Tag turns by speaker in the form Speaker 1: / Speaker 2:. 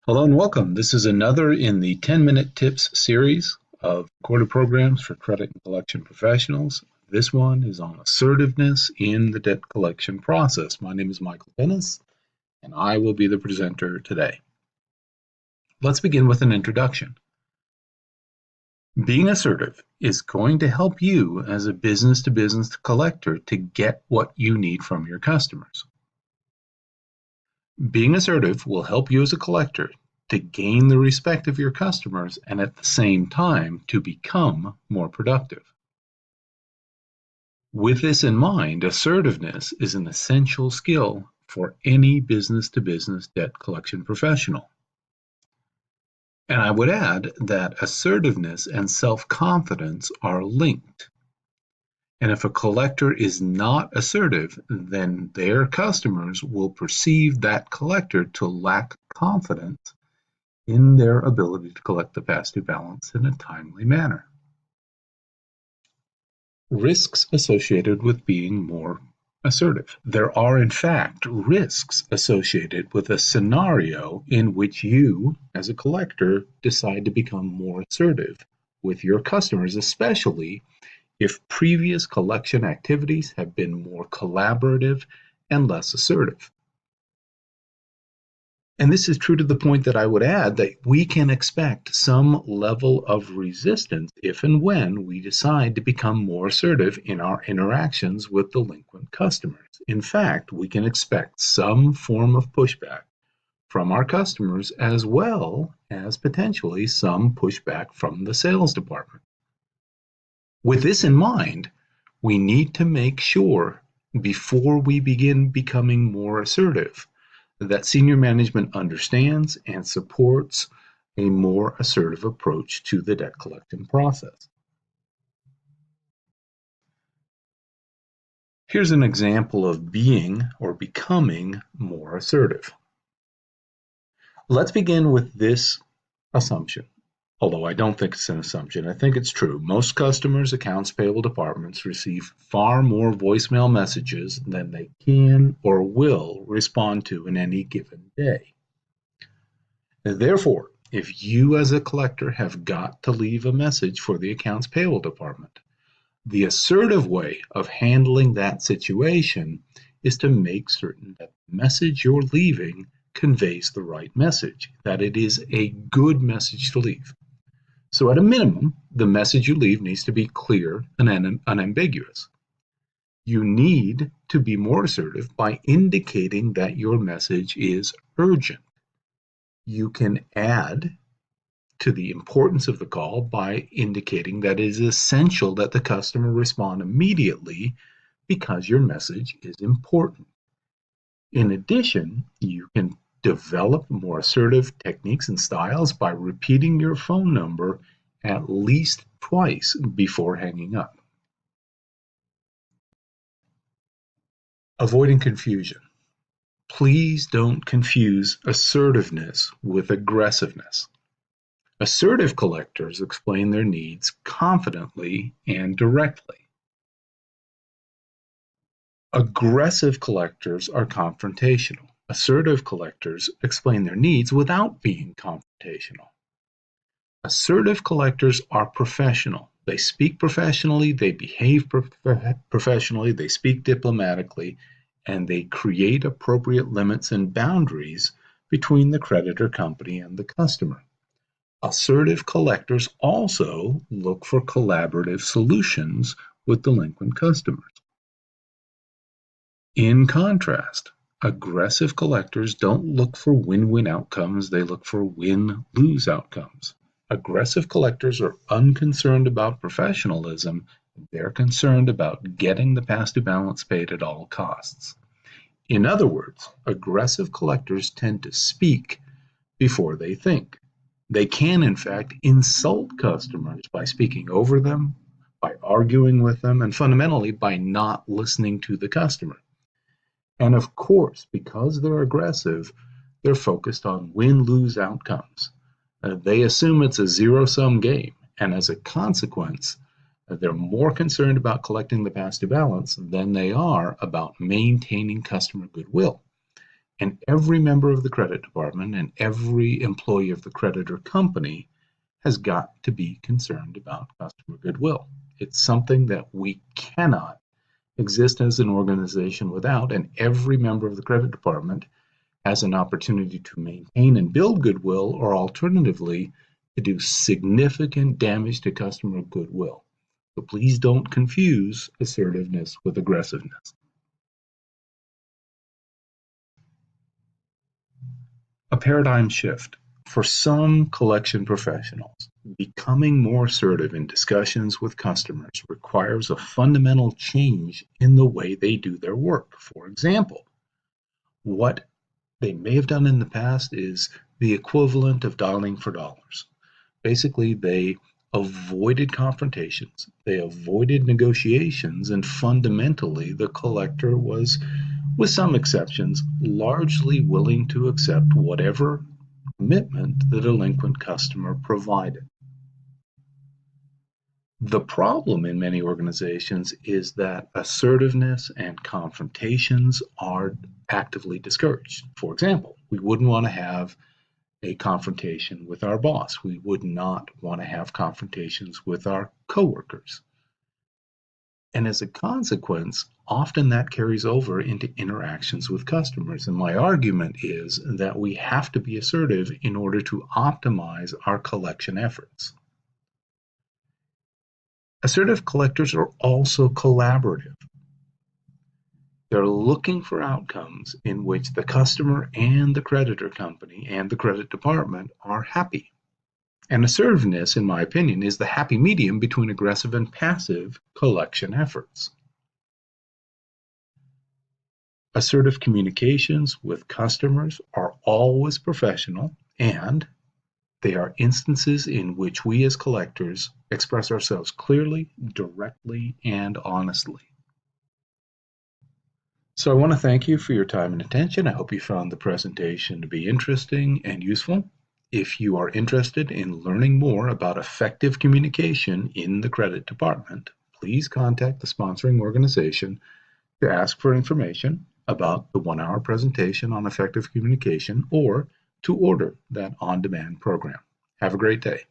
Speaker 1: Hello and welcome. This is another in the 10-minute tips series of recorded programs for credit and collection professionals. This one is on assertiveness in the debt collection process. My name is Michael Dennis, and I will be the presenter today. Let's begin with an introduction. Being assertive is going to help you as a business-to-business collector to get what you need from your customers. Being assertive will help you as a collector to gain the respect of your customers and at the same time to become more productive. With this in mind, assertiveness is an essential skill for any business-to-business debt collection professional. And I would add that assertiveness and self-confidence are linked. And if a collector is not assertive, then their customers will perceive that collector to lack confidence in their ability to collect the past due balance in a timely manner. Risks associated with being more assertive. There are, in fact, risks associated with a scenario in which you, as a collector, decide to become more assertive with your customers, especially if previous collection activities have been more collaborative and less assertive. And this is true to the point that I would add that we can expect some level of resistance if and when we decide to become more assertive in our interactions with delinquent customers. In fact, we can expect some form of pushback from our customers as well as potentially some pushback from the sales department. With this in mind, we need to make sure before we begin becoming more assertive that senior management understands and supports a more assertive approach to the debt collection process. Here's an example of being or becoming more assertive. Let's begin with this assumption. Although I don't think it's an assumption, I think it's true. Most customers' accounts payable departments receive far more voicemail messages than they can or will respond to in any given day. Therefore, if you as a collector have got to leave a message for the accounts payable department, the assertive way of handling that situation is to make certain that the message you're leaving conveys the right message, that it is a good message to leave. So at a minimum, the message you leave needs to be clear and unambiguous. You need to be more assertive by indicating that your message is urgent. You can add to the importance of the call by indicating that it is essential that the customer respond immediately because your message is important. In addition, you can develop more assertive techniques and styles by repeating your phone number at least twice before hanging up. Avoiding confusion. Please don't confuse assertiveness with aggressiveness. Assertive collectors explain their needs confidently and directly. Aggressive collectors are confrontational. Assertive collectors explain their needs without being confrontational. Assertive collectors are professional. They speak professionally, they behave professionally, they speak diplomatically, and they create appropriate limits and boundaries between the creditor company and the customer. Assertive collectors also look for collaborative solutions with delinquent customers. In contrast, aggressive collectors don't look for win-win outcomes, they look for win-lose outcomes. Aggressive collectors are unconcerned about professionalism, they're concerned about getting the past due balance paid at all costs. In other words, aggressive collectors tend to speak before they think. They can, in fact, insult customers by speaking over them, by arguing with them, and fundamentally by not listening to the customer. And of course, because they're aggressive, they're focused on win-lose outcomes. They assume it's a zero-sum game, and as a consequence, they're more concerned about collecting the past due balance than they are about maintaining customer goodwill. And every member of the credit department and every employee of the creditor company has got to be concerned about customer goodwill. It's something that we cannot exist as an organization without, and every member of the credit department has an opportunity to maintain and build goodwill, or alternatively, to do significant damage to customer goodwill. So please don't confuse assertiveness with aggressiveness. A paradigm shift. For some collection professionals, becoming more assertive in discussions with customers requires a fundamental change in the way they do their work. For example, what they may have done in the past is the equivalent of dialing for dollars. Basically, they avoided confrontations, they avoided negotiations, and fundamentally, the collector was, with some exceptions, largely willing to accept whatever commitment the delinquent customer provided. The problem in many organizations is that assertiveness and confrontations are actively discouraged. For example, we wouldn't want to have a confrontation with our boss. We would not want to have confrontations with our coworkers. And as a consequence, often that carries over into interactions with customers. And my argument is that we have to be assertive in order to optimize our collection efforts. Assertive collectors are also collaborative. They're looking for outcomes in which the customer and the creditor company and the credit department are happy. And assertiveness, in my opinion, is the happy medium between aggressive and passive collection efforts. Assertive communications with customers are always professional, and they are instances in which we as collectors express ourselves clearly, directly, and honestly. So I want to thank you for your time and attention. I hope you found the presentation to be interesting and useful. If you are interested in learning more about effective communication in the credit department, please contact the sponsoring organization to ask for information about the 1-hour presentation on effective communication or to order that on-demand program. Have a great day.